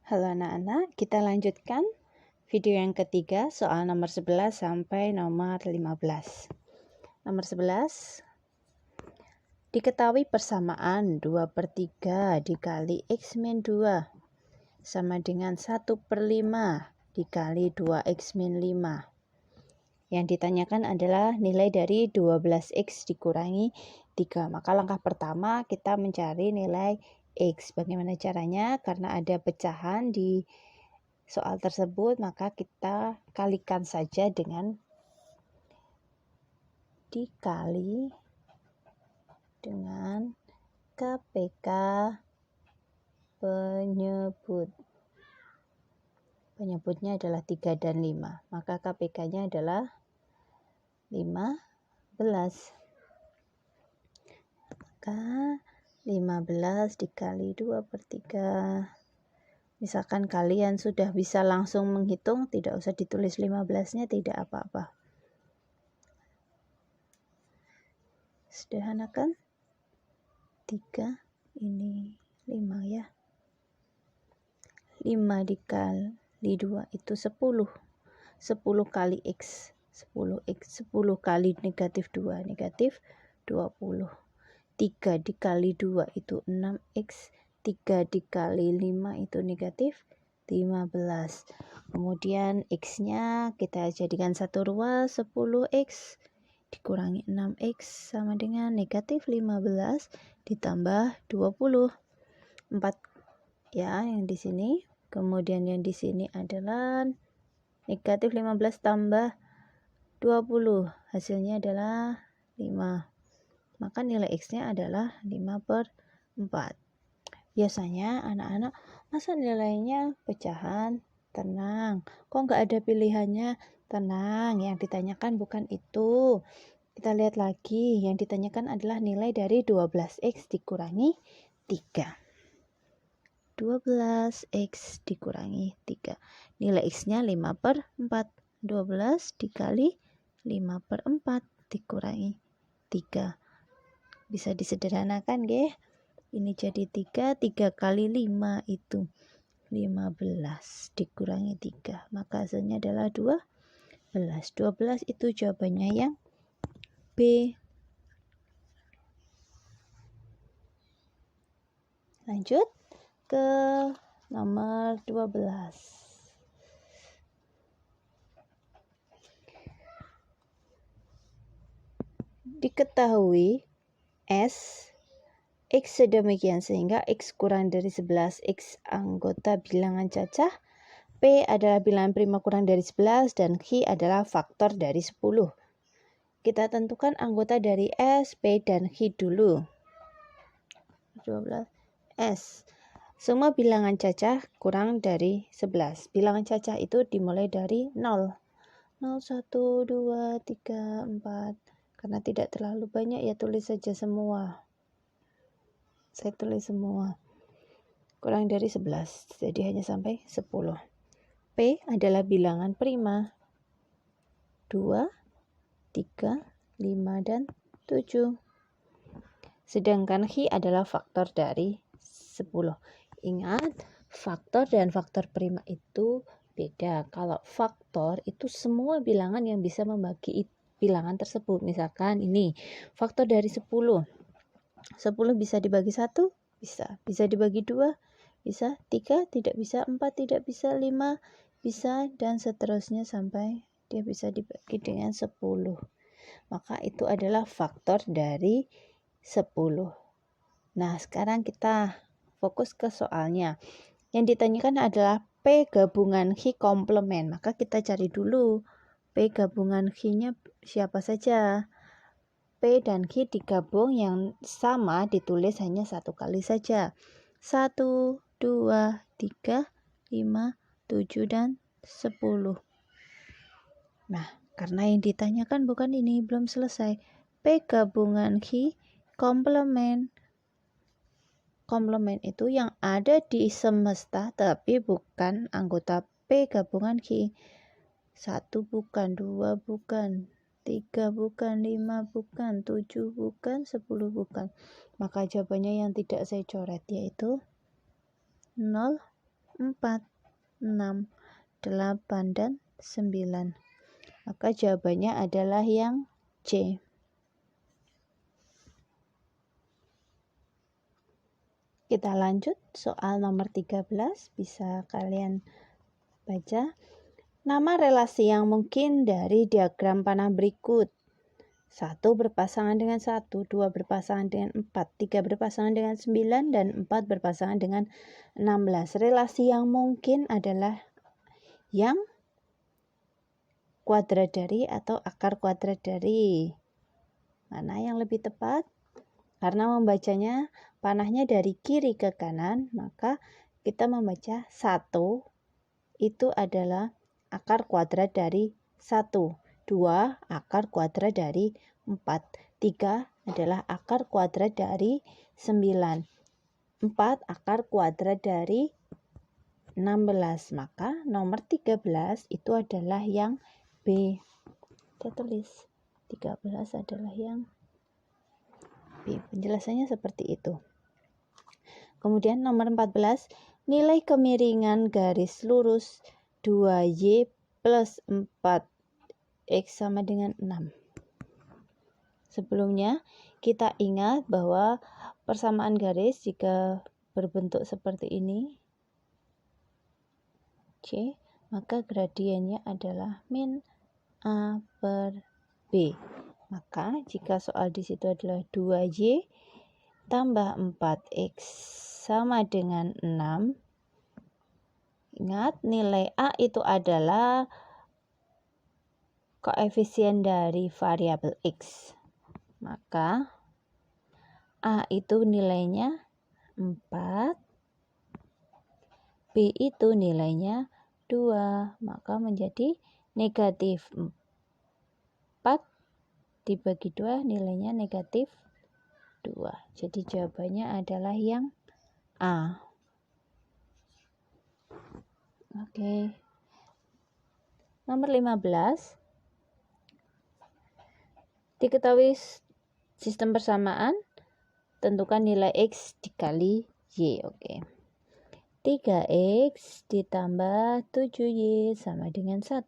Halo anak-anak, kita lanjutkan video yang ketiga soal nomor 11 sampai nomor 15. Nomor 11, diketahui persamaan 2/3 dikali X min 2 sama dengan 1/5 dikali 2X min 5. Yang ditanyakan adalah nilai dari 12X dikurangi 3. Maka langkah pertama kita mencari nilai X. Bagaimana caranya? Karena ada pecahan di soal tersebut, maka kita kalikan saja dengan dikali dengan KPK penyebut. Penyebutnya adalah 3 dan 5. Maka KPK-nya adalah 15. Maka 15 dikali 2/3. Misalkan kalian sudah bisa langsung menghitung, tidak usah ditulis 15-nya, tidak apa-apa. Sederhanakan. 3, ini 5 ya. 5 dikali 2 itu 10. 10 kali X. 10 kali negatif 2, negatif 20. 3 dikali 2 itu 6X. 3 dikali 5 itu negatif 15. Kemudian X-nya kita jadikan satu ruas, 10X dikurangi 6X sama dengan negatif 15 ditambah 20. 4 ya yang di sini. Kemudian yang di sini adalah negatif 15 tambah 20. Hasilnya adalah 5. Maka nilai X-nya adalah 5/4. Biasanya anak-anak, masa nilainya pecahan? Tenang, kok nggak ada pilihannya? Tenang, yang ditanyakan bukan itu. Kita lihat lagi, yang ditanyakan adalah nilai dari 12X dikurangi 3. 12X dikurangi 3. Nilai X-nya 5/4. 12 dikali 5/4 dikurangi 3. Bisa disederhanakan, nggih? Ini jadi 3 kali 5 itu 15 dikurangi 3. Maka hasilnya adalah 12. 12 itu jawabannya yang B. Lanjut ke nomor 12. Diketahui S X sedemikian sehingga X kurang dari 11 X anggota bilangan cacah, P adalah bilangan prima kurang dari 11 dan Q adalah faktor dari 10. Kita tentukan anggota dari S, P, dan Q dulu. 12 S. Semua bilangan cacah kurang dari 11. Bilangan cacah itu dimulai dari 0. 0, 1, 2, 3, 4. Karena tidak terlalu banyak ya tulis saja semua. Saya tulis semua. Kurang dari 11. Jadi hanya sampai 10. P adalah bilangan prima. 2, 3, 5, dan 7. Sedangkan Q adalah faktor dari 10. Ingat, faktor dan faktor prima itu beda. Kalau faktor itu semua bilangan yang bisa membagi bilangan tersebut. Misalkan ini, faktor dari 10. 10 bisa dibagi 1? Bisa. Bisa dibagi 2? Bisa. 3? Tidak bisa. 4? Tidak bisa. 5? Bisa. Dan seterusnya sampai dia bisa dibagi dengan 10. Maka itu adalah faktor dari 10. Nah, sekarang kita fokus ke soalnya. Yang ditanyakan adalah P gabungan Q komplement. Maka kita cari dulu P gabungan Q-nya siapa saja. P dan Q digabung yang sama ditulis hanya satu kali saja. 1, 2, 3, 5, 7, dan 10. Nah, karena yang ditanyakan bukan ini, belum selesai. P gabungan Q komplement. Komplement itu yang ada di semesta tapi bukan anggota P gabungan Q. 1 bukan, 2 bukan, 3 bukan, 5 bukan, 7 bukan, 10 bukan. Maka jawabannya yang tidak saya coret yaitu 0, 4, 6, 8, dan 9. Maka jawabannya adalah yang C. Kita lanjut soal nomor 13, bisa kalian baca. Nama relasi yang mungkin dari diagram panah berikut. 1 berpasangan dengan 1, 2 berpasangan dengan 4, 3 berpasangan dengan 9, dan 4 berpasangan dengan 16. Relasi yang mungkin adalah yang kuadrat dari atau akar kuadrat dari. Mana yang lebih tepat? Karena membacanya panahnya dari kiri ke kanan, maka kita membaca 1 itu adalah akar kuadrat dari 1. 2 akar kuadrat dari 4. 3 adalah akar kuadrat dari 9. 4 akar kuadrat dari 16. Maka nomor 13 itu adalah yang B. Kita tulis 13 adalah yang B. Penjelasannya seperti itu. Kemudian nomor 14, nilai kemiringan garis lurus 2Y plus 4X sama dengan 6. Sebelumnya kita ingat bahwa persamaan garis jika berbentuk seperti ini C, maka gradiennya adalah min A per B. Maka jika soal di situ adalah 2Y tambah 4X sama dengan 6, ingat nilai A itu adalah koefisien dari variabel X. Maka A itu nilainya 4, B itu nilainya 2, maka menjadi negatif 4 dibagi 2 nilainya negatif 2. Jadi jawabannya adalah yang A. Oke. Nomor 15. Diketahui sistem persamaan, tentukan nilai X dikali Y. Oke. 3X ditambah 7Y sama dengan 1.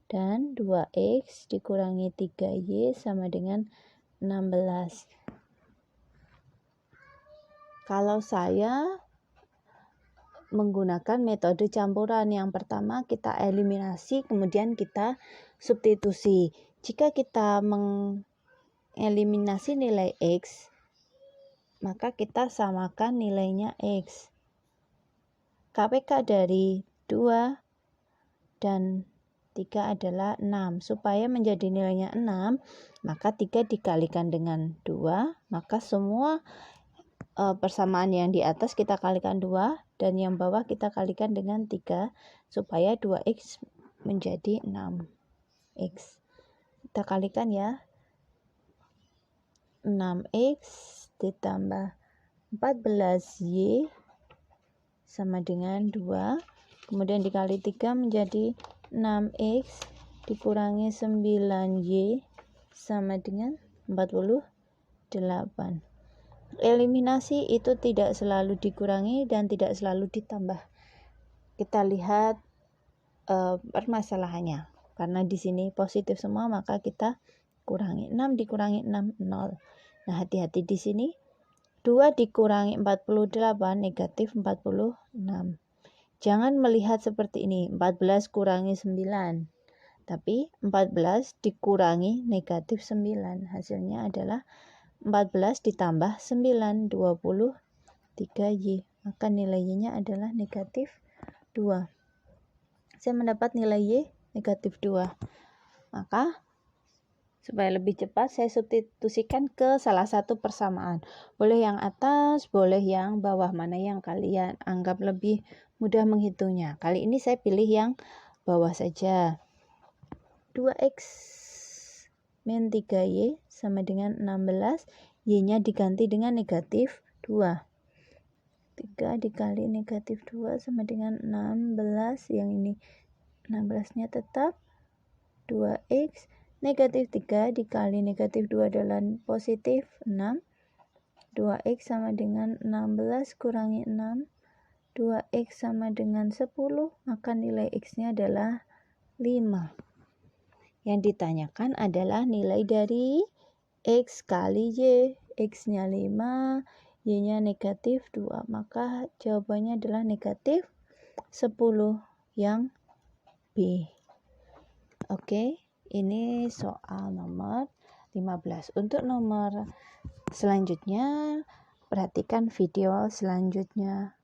Dan 2X dikurangi 3Y sama dengan 16. Kalau saya menggunakan metode campuran, yang pertama kita eliminasi, kemudian kita substitusi. Jika kita mengeliminasi nilai X, maka kita samakan nilainya X. KPK dari 2 dan 3 adalah 6. Supaya menjadi nilainya 6, maka 3 dikalikan dengan 2, maka semua persamaan yang di atas kita kalikan 2, dan yang bawah kita kalikan dengan 3, supaya 2X menjadi 6X. Kita kalikan ya. 6X ditambah 14Y sama dengan 2, kemudian dikali 3 menjadi 6X dikurangi 9Y sama dengan 48. Eliminasi itu tidak selalu dikurangi dan tidak selalu ditambah. Kita lihat permasalahannya. Karena di sini positif semua, maka kita kurangi. 6 dikurangi 6, 0. Nah, hati-hati di sini. 2 dikurangi 48 negatif 46. Jangan melihat seperti ini, 14 kurangi 9. Tapi 14 dikurangi negatif 9. Hasilnya adalah 14 ditambah 9, 23Y. Maka nilai Y-nya adalah negatif 2. Saya mendapat nilai Y negatif 2. Maka supaya lebih cepat, saya substitusikan ke salah satu persamaan. Boleh yang atas, boleh yang bawah, mana yang kalian anggap lebih mudah menghitungnya. Kali ini saya pilih yang bawah saja. 2X min 3Y sama dengan 16. Y-nya diganti dengan negatif 2. 3 dikali negatif 2 sama dengan 16. Yang ini 16-nya tetap 2X. Negatif 3 dikali negatif 2 adalah positif 6. 2X sama dengan 16 kurangi 6. 2x sama dengan 10, maka nilai x-nya adalah 5. Yang ditanyakan adalah nilai dari x kali y. X-nya 5, y-nya negatif 2. Maka jawabannya adalah negatif 10 yang B. Oke, ini soal nomor 15. Untuk nomor selanjutnya, perhatikan video selanjutnya.